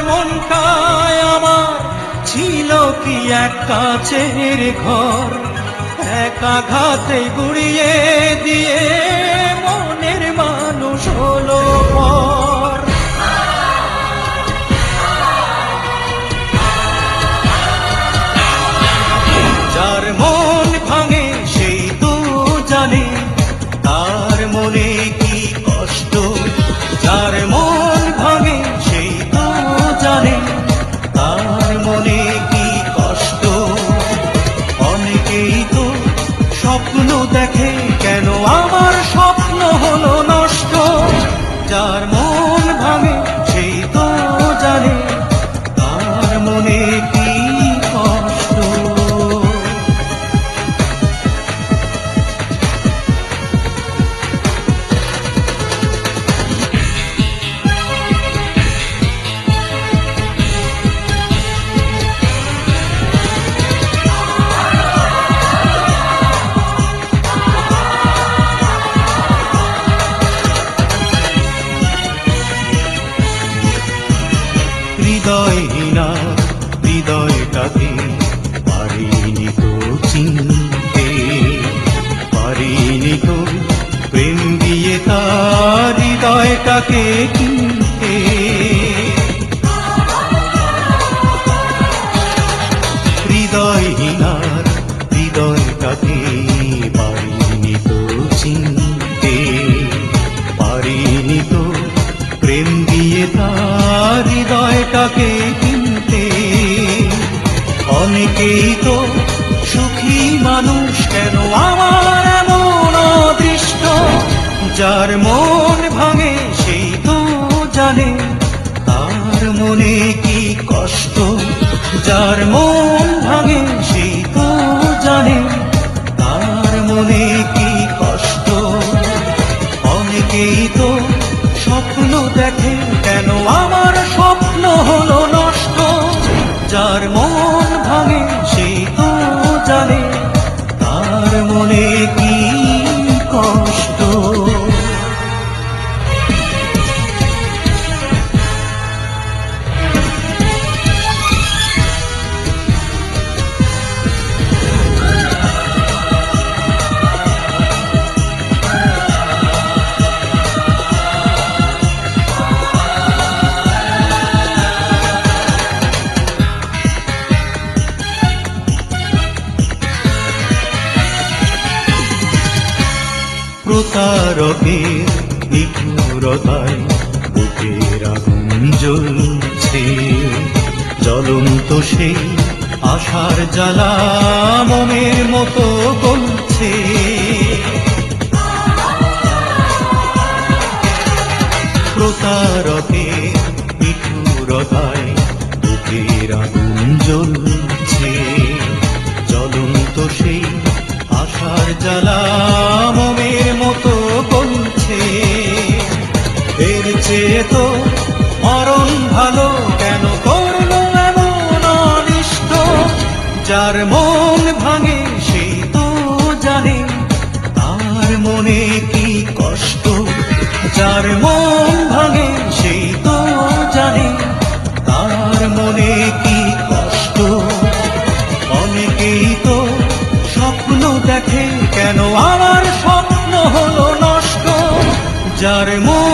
মনটায় আমার ছিল কি এক কাচের ঘর, এক আঘাতে গুড়িয়ে দিয়ে মনের মানুষ হলো পর। যার মন ভাঙে সেই তো জানে তার মনে কি কষ্ট, যার মন ভাঙে সেই তো জানে তার মনে কি কষ্ট। অনেকেই তো স্বপ্ন দেখে, কেন আমার স্বপ্ন হলো নষ্ট। যার মন ভাঙে সেই তো জানে তার মনে কি কষ্ট। হৃদয়হীনা হৃদয়টাকে পারিনি তো চিনতে, পারিনি তো প্রেম দিয়ে তার হৃদয়টাকে কিনতে। হৃদয়হীনার হৃদয়টাকে পারিনি তো চিনতে, পারিনি তো প্রেম দিয়ে তার হৃদয়টাকে কিনতে। অনেকেই তো সুখী মানুষ, কেন আমার এমন অদৃষ্ট। যার মন ভাঙে সেই তো জানে তার মনে কি কষ্ট, যার মন ভাঙে সেই তো জানে তার মনে কি কষ্ট। অনেকেই তো স্বপ্ন দেখে, কেন আমার স্বপ্ন হলো নষ্ট। যার মন ভাঙে সেই তো জানে তার মনে কি কষ্ট। প্রতারকের নিঠুরতায় বুকের আগুন জ্বলছে, জ্বলন্ত সেই আশার জ্বালা মনের মতো গলছে। প্রতারকের নিঠুরতায় বুকের আগুন জ্বলছে, জ্বলন্ত সেই আশার জ্বালা মনের মতো গলছে। এর চেয়ে তো মরণ ভালো, কেন করলো এমন অনিষ্ট। যার মন ভাঙে সেই তো জানে তার মনে কি কষ্ট, যার মন ভাঙে সেই তো জানে তার মনে কি কষ্ট। অনেকেই তো স্বপ্ন দেখে, কেন আমার স্বপ্ন হলো নষ্ট। যার মন